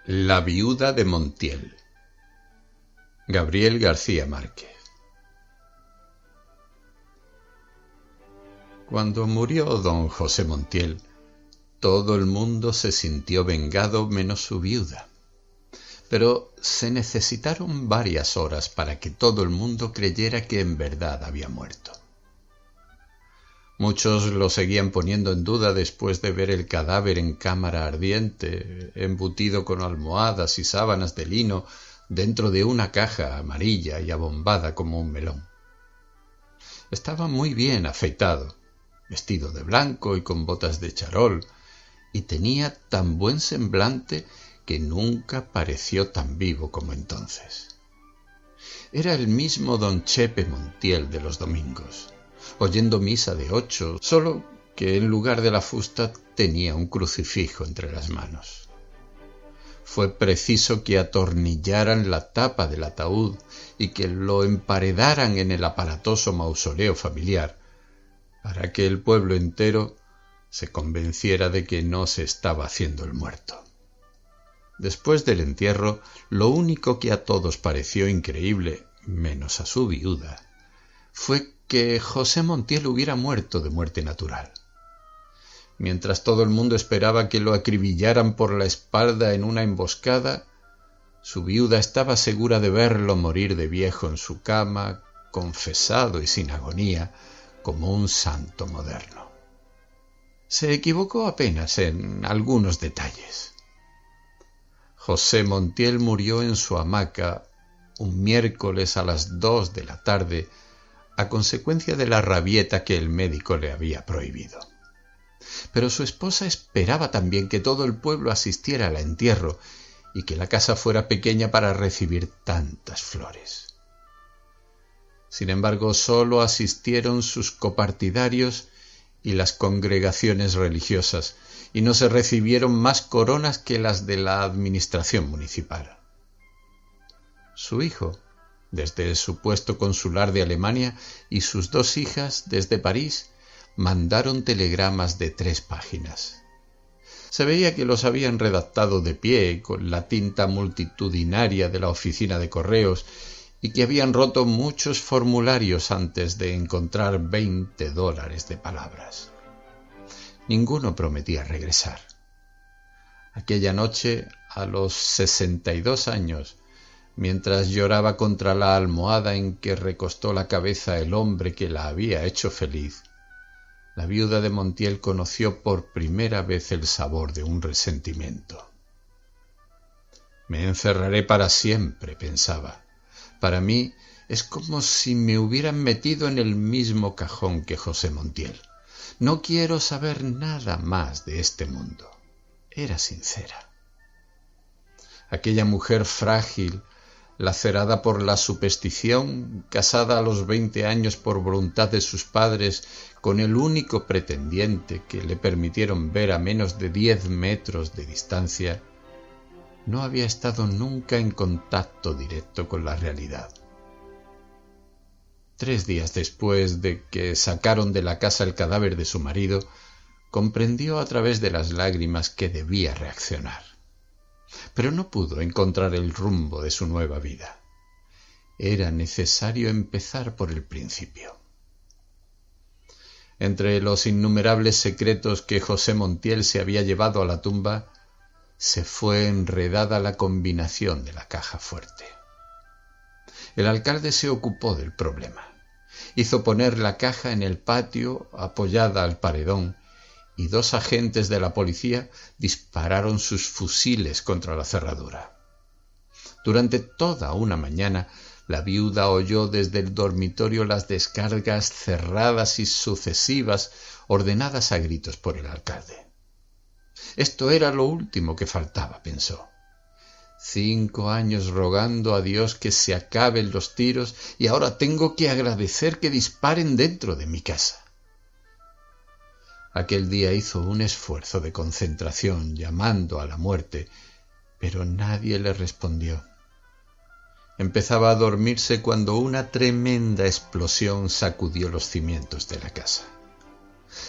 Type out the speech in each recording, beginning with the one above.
La viuda de Montiel. Gabriel García Márquez. Cuando murió don José Montiel, todo el mundo se sintió vengado menos su viuda. Pero se necesitaron varias horas para que todo el mundo creyera que en verdad había muerto. Muchos lo seguían poniendo en duda después de ver el cadáver en cámara ardiente, embutido con almohadas y sábanas de lino dentro de una caja amarilla y abombada como un melón. Estaba muy bien afeitado, vestido de blanco y con botas de charol, y tenía tan buen semblante que nunca pareció tan vivo como entonces. Era el mismo don Chepe Montiel de los domingos, oyendo misa de 8, solo que en lugar de la fusta tenía un crucifijo entre las manos. Fue preciso que atornillaran la tapa del ataúd y que lo emparedaran en el aparatoso mausoleo familiar, para que el pueblo entero se convenciera de que no se estaba haciendo el muerto. Después del entierro, lo único que a todos pareció increíble, menos a su viuda, fue que José Montiel hubiera muerto de muerte natural. Mientras todo el mundo esperaba que lo acribillaran por la espalda en una emboscada, su viuda estaba segura de verlo morir de viejo en su cama, confesado y sin agonía, como un santo moderno. Se equivocó apenas en algunos detalles. José Montiel murió en su hamaca un miércoles a las 2 de la tarde, a consecuencia de la rabieta que el médico le había prohibido. Pero su esposa esperaba también que todo el pueblo asistiera al entierro y que la casa fuera pequeña para recibir tantas flores. Sin embargo, solo asistieron sus copartidarios y las congregaciones religiosas, y no se recibieron más coronas que las de la administración municipal. Su hijo, desde su puesto consular de Alemania, y sus 2 hijas, desde París, mandaron telegramas de 3 páginas. Se veía que los habían redactado de pie, con la tinta multitudinaria de la oficina de correos, y que habían roto muchos formularios antes de encontrar $20 de palabras. Ninguno prometía regresar. Aquella noche, a los 62 años, mientras lloraba contra la almohada en que recostó la cabeza el hombre que la había hecho feliz, la viuda de Montiel conoció por primera vez el sabor de un resentimiento. Me encerraré para siempre, pensaba. Para mí es como si me hubieran metido en el mismo cajón que José Montiel. No quiero saber nada más de este mundo. Era sincera. Aquella mujer frágil, lacerada por la superstición, casada a los 20 años por voluntad de sus padres, con el único pretendiente que le permitieron ver a menos de 10 metros de distancia, no había estado nunca en contacto directo con la realidad. 3 días después de que sacaron de la casa el cadáver de su marido, comprendió a través de las lágrimas que debía reaccionar. Pero no pudo encontrar el rumbo de su nueva vida. Era necesario empezar por el principio. Entre los innumerables secretos que José Montiel se había llevado a la tumba, se fue enredada la combinación de la caja fuerte. El alcalde se ocupó del problema. Hizo poner la caja en el patio, apoyada al paredón, y 2 agentes de la policía dispararon sus fusiles contra la cerradura. Durante toda una mañana, la viuda oyó desde el dormitorio las descargas cerradas y sucesivas, ordenadas a gritos por el alcalde. Esto era lo último que faltaba, pensó. 5 años rogando a Dios que se acaben los tiros y ahora tengo que agradecer que disparen dentro de mi casa. Aquel día hizo un esfuerzo de concentración llamando a la muerte, pero nadie le respondió. Empezaba a dormirse cuando una tremenda explosión sacudió los cimientos de la casa.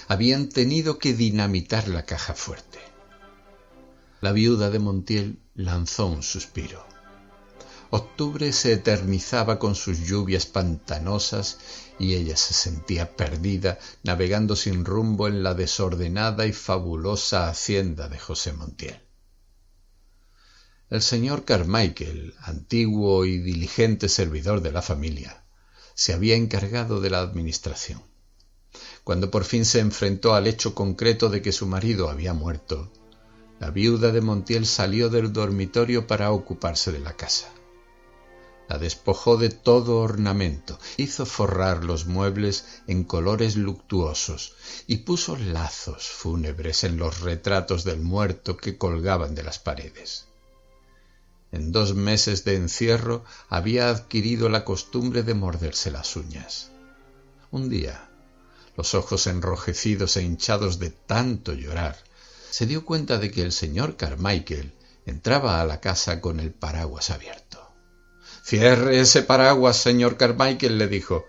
Habían tenido que dinamitar la caja fuerte. La viuda de Montiel lanzó un suspiro. Octubre se eternizaba con sus lluvias pantanosas y ella se sentía perdida, navegando sin rumbo en la desordenada y fabulosa hacienda de José Montiel. El señor Carmichael, antiguo y diligente servidor de la familia, se había encargado de la administración. Cuando por fin se enfrentó al hecho concreto de que su marido había muerto, la viuda de Montiel salió del dormitorio para ocuparse de la casa. La despojó de todo ornamento, hizo forrar los muebles en colores luctuosos y puso lazos fúnebres en los retratos del muerto que colgaban de las paredes. En 2 meses de encierro había adquirido la costumbre de morderse las uñas. Un día, los ojos enrojecidos e hinchados de tanto llorar, se dio cuenta de que el señor Carmichael entraba a la casa con el paraguas abierto. «Cierre ese paraguas, señor Carmichael», le dijo.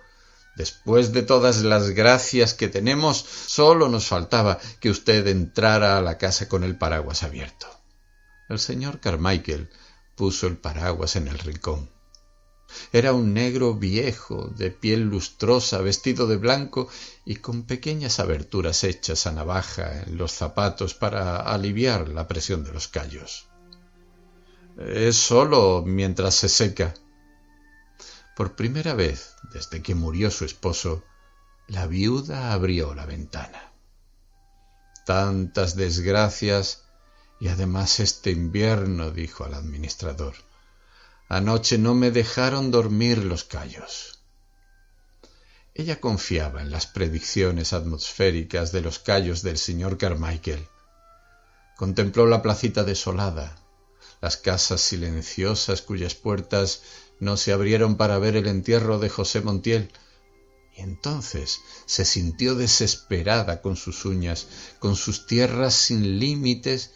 «Después de todas las gracias que tenemos, solo nos faltaba que usted entrara a la casa con el paraguas abierto». El señor Carmichael puso el paraguas en el rincón. Era un negro viejo, de piel lustrosa, vestido de blanco y con pequeñas aberturas hechas a navaja en los zapatos para aliviar la presión de los callos. «Es solo mientras se seca». Por primera vez desde que murió su esposo, la viuda abrió la ventana. «Tantas desgracias y además este invierno», dijo al administrador. «Anoche no me dejaron dormir los callos». Ella confiaba en las predicciones atmosféricas de los callos del señor Carmichael. Contempló la placita desolada, las casas silenciosas cuyas puertas no se abrieron para ver el entierro de José Montiel, y entonces se sintió desesperada con sus uñas, con sus tierras sin límites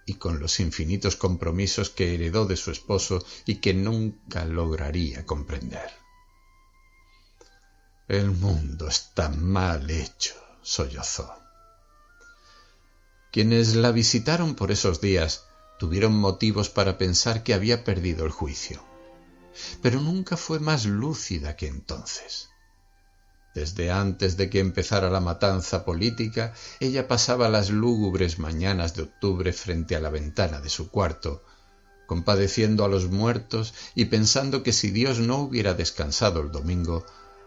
y con los infinitos compromisos que heredó de su esposo y que nunca lograría comprender. «El mundo está mal hecho», sollozó. Quienes la visitaron por esos días tuvieron motivos para pensar que había perdido el juicio, pero nunca fue más lúcida que entonces. Desde antes de que empezara la matanza política, ella pasaba las lúgubres mañanas de octubre frente a la ventana de su cuarto, compadeciendo a los muertos y pensando que si Dios no hubiera descansado el domingo,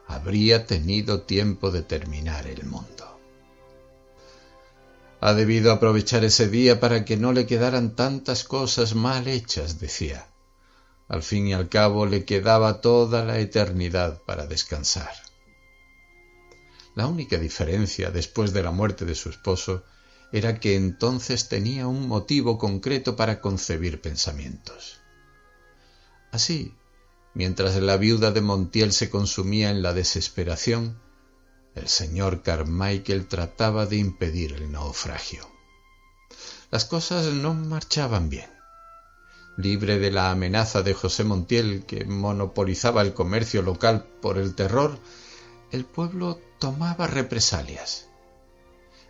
habría tenido tiempo de terminar el mundo. «Ha debido aprovechar ese día para que no le quedaran tantas cosas mal hechas», decía. Al fin y al cabo le quedaba toda la eternidad para descansar. La única diferencia después de la muerte de su esposo era que entonces tenía un motivo concreto para concebir pensamientos. Así, mientras la viuda de Montiel se consumía en la desesperación, el señor Carmichael trataba de impedir el naufragio. Las cosas no marchaban bien. Libre de la amenaza de José Montiel, que monopolizaba el comercio local por el terror, el pueblo tomaba represalias.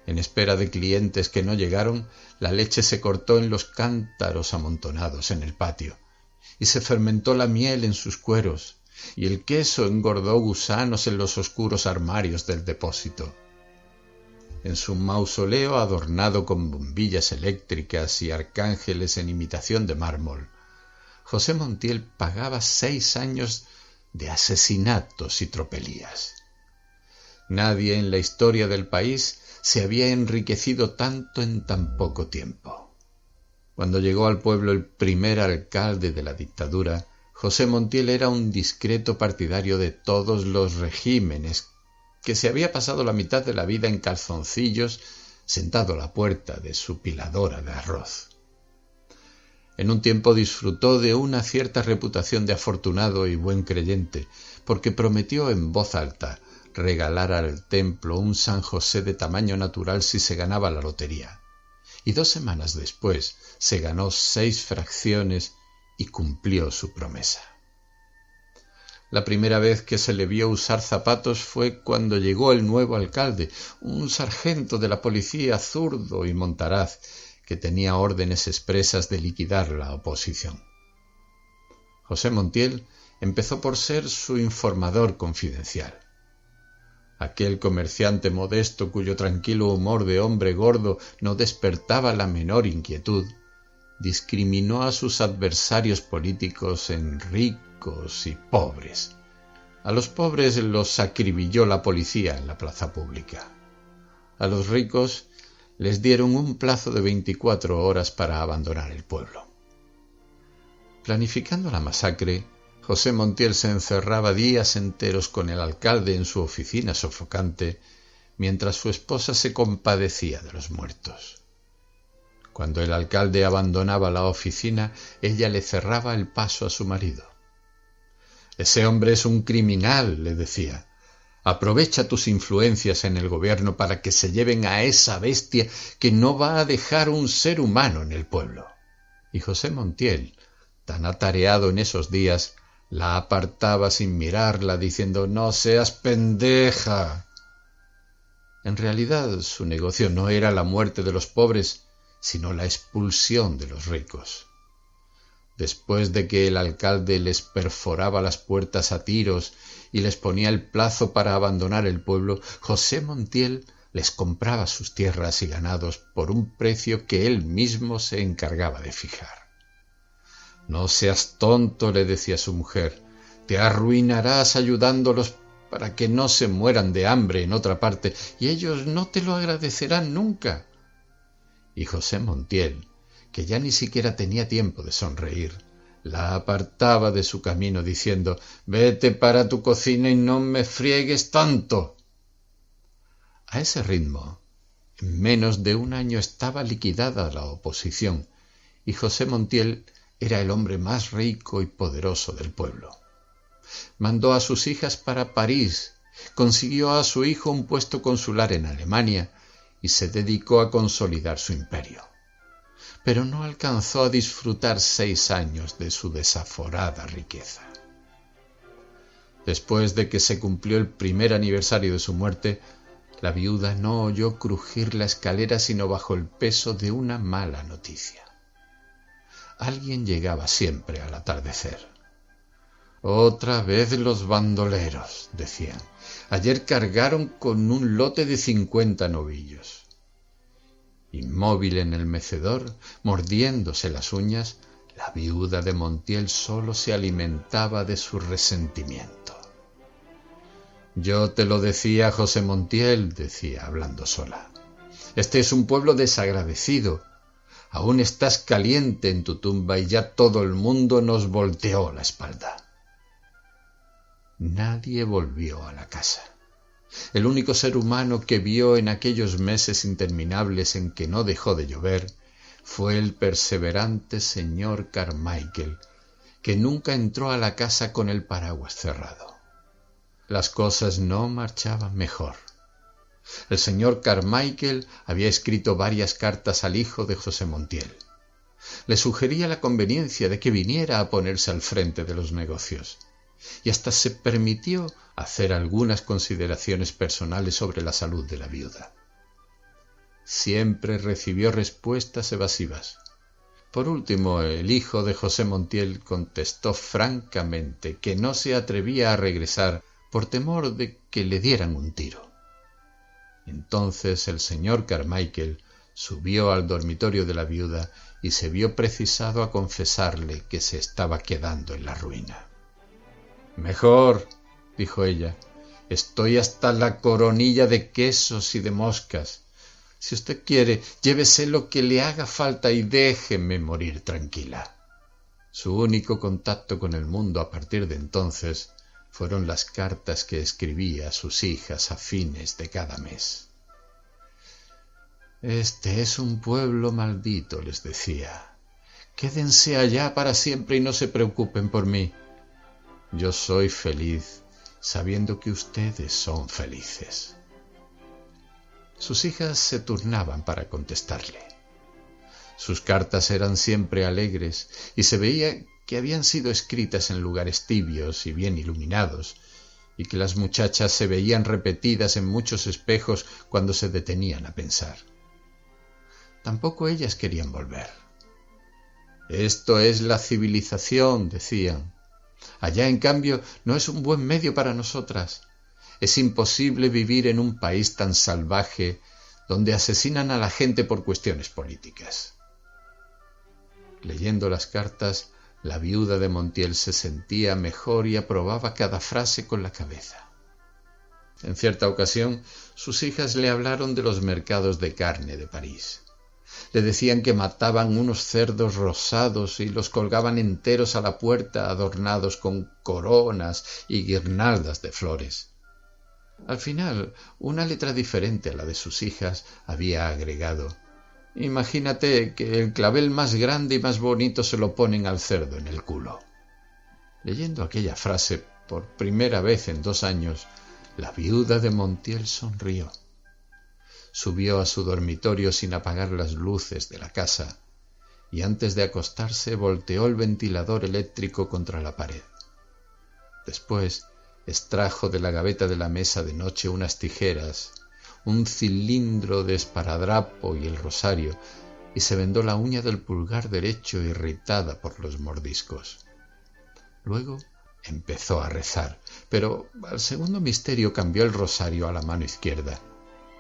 En espera de clientes que no llegaron, la leche se cortó en los cántaros amontonados en el patio, y se fermentó la miel en sus cueros, y el queso engordó gusanos en los oscuros armarios del depósito. En su mausoleo adornado con bombillas eléctricas y arcángeles en imitación de mármol, José Montiel pagaba 6 años de asesinatos y tropelías. Nadie en la historia del país se había enriquecido tanto en tan poco tiempo. Cuando llegó al pueblo el primer alcalde de la dictadura, José Montiel era un discreto partidario de todos los regímenes, que se había pasado la mitad de la vida en calzoncillos, sentado a la puerta de su piladora de arroz. En un tiempo disfrutó de una cierta reputación de afortunado y buen creyente, porque prometió en voz alta regalar al templo un San José de tamaño natural si se ganaba la lotería, y 2 semanas después se ganó 6 fracciones y cumplió su promesa. La primera vez que se le vio usar zapatos fue cuando llegó el nuevo alcalde, un sargento de la policía zurdo y montaraz, que tenía órdenes expresas de liquidar la oposición. José Montiel empezó por ser su informador confidencial. Aquel comerciante modesto cuyo tranquilo humor de hombre gordo no despertaba la menor inquietud, discriminó a sus adversarios políticos en ricos y pobres. A los pobres los acribilló la policía en la plaza pública. A los ricos les dieron un plazo de 24 horas para abandonar el pueblo. Planificando la masacre, José Montiel se encerraba días enteros con el alcalde en su oficina sofocante, mientras su esposa se compadecía de los muertos. Cuando el alcalde abandonaba la oficina, ella le cerraba el paso a su marido. «Ese hombre es un criminal», le decía. «Aprovecha tus influencias en el gobierno para que se lleven a esa bestia que no va a dejar un ser humano en el pueblo». Y José Montiel, tan atareado en esos días, la apartaba sin mirarla, diciendo «No seas pendeja». En realidad, su negocio no era la muerte de los pobres, sino la expulsión de los ricos. Después de que el alcalde les perforaba las puertas a tiros y les ponía el plazo para abandonar el pueblo, José Montiel les compraba sus tierras y ganados por un precio que él mismo se encargaba de fijar. «No seas tonto», le decía su mujer, «te arruinarás ayudándolos para que no se mueran de hambre en otra parte, y ellos no te lo agradecerán nunca». Y José Montiel, que ya ni siquiera tenía tiempo de sonreír, la apartaba de su camino diciendo «Vete para tu cocina y no me friegues tanto». A ese ritmo, en menos de un año estaba liquidada la oposición, y José Montiel era el hombre más rico y poderoso del pueblo. Mandó a sus hijas para París, consiguió a su hijo un puesto consular en Alemania y se dedicó a consolidar su imperio. Pero no alcanzó a disfrutar 6 años de su desaforada riqueza. Después de que se cumplió el primer aniversario de su muerte, la viuda no oyó crujir la escalera sino bajo el peso de una mala noticia. Alguien llegaba siempre al atardecer. «Otra vez los bandoleros», decían. «Ayer cargaron con un lote de 50 novillos». Inmóvil en el mecedor, mordiéndose las uñas, la viuda de Montiel solo se alimentaba de su resentimiento. «Yo te lo decía, José Montiel», decía, hablando sola. «Este es un pueblo desagradecido. Aún estás caliente en tu tumba y ya todo el mundo nos volteó la espalda». Nadie volvió a la casa. El único ser humano que vio en aquellos meses interminables en que no dejó de llover fue el perseverante señor Carmichael, que nunca entró a la casa con el paraguas cerrado. Las cosas no marchaban mejor. El señor Carmichael había escrito varias cartas al hijo de José Montiel. Le sugería la conveniencia de que viniera a ponerse al frente de los negocios, y hasta se permitió hacer algunas consideraciones personales sobre la salud de la viuda. Siempre recibió respuestas evasivas. Por último, el hijo de José Montiel contestó francamente que no se atrevía a regresar por temor de que le dieran un tiro. Entonces el señor Carmichael subió al dormitorio de la viuda y se vio precisado a confesarle que se estaba quedando en la ruina. «Mejor», dijo ella, «estoy hasta la coronilla de quesos y de moscas. Si usted quiere, llévese lo que le haga falta y déjeme morir tranquila». Su único contacto con el mundo a partir de entonces fueron las cartas que escribía a sus hijas a fines de cada mes. «Este es un pueblo maldito», les decía. «Quédense allá para siempre y no se preocupen por mí. Yo soy feliz sabiendo que ustedes son felices». Sus hijas se turnaban para contestarle. Sus cartas eran siempre alegres y se veía que habían sido escritas en lugares tibios y bien iluminados, y que las muchachas se veían repetidas en muchos espejos cuando se detenían a pensar. Tampoco ellas querían volver. Esto es la civilización, decían. Allá, en cambio, no es un buen medio para nosotras. Es imposible vivir en un país tan salvaje donde asesinan a la gente por cuestiones políticas. Leyendo las cartas, la viuda de Montiel se sentía mejor y aprobaba cada frase con la cabeza. En cierta ocasión, sus hijas le hablaron de los mercados de carne de París. Le decían que mataban unos cerdos rosados y los colgaban enteros a la puerta adornados con coronas y guirnaldas de flores. Al final, una letra diferente a la de sus hijas había agregado: «Imagínate que el clavel más grande y más bonito se lo ponen al cerdo en el culo». Leyendo aquella frase por primera vez en 2 años, la viuda de Montiel sonrió. Subió a su dormitorio sin apagar las luces de la casa y antes de acostarse volteó el ventilador eléctrico contra la pared. Después extrajo de la gaveta de la mesa de noche unas tijeras, un cilindro de esparadrapo y el rosario, y se vendó la uña del pulgar derecho irritada por los mordiscos. Luego empezó a rezar, pero al segundo misterio cambió el rosario a la mano izquierda,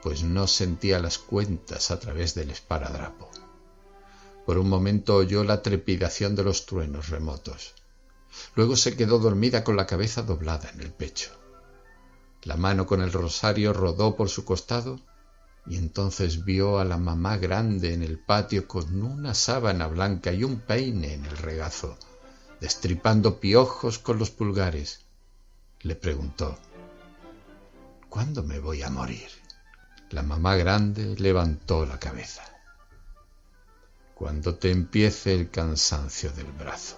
pues no sentía las cuentas a través del esparadrapo. Por un momento oyó la trepidación de los truenos remotos. Luego se quedó dormida con la cabeza doblada en el pecho. La mano con el rosario rodó por su costado y entonces vio a la mamá grande en el patio con una sábana blanca y un peine en el regazo, destripando piojos con los pulgares. Le preguntó: «¿Cuándo me voy a morir?». La mamá grande levantó la cabeza: «Cuando te empiece el cansancio del brazo».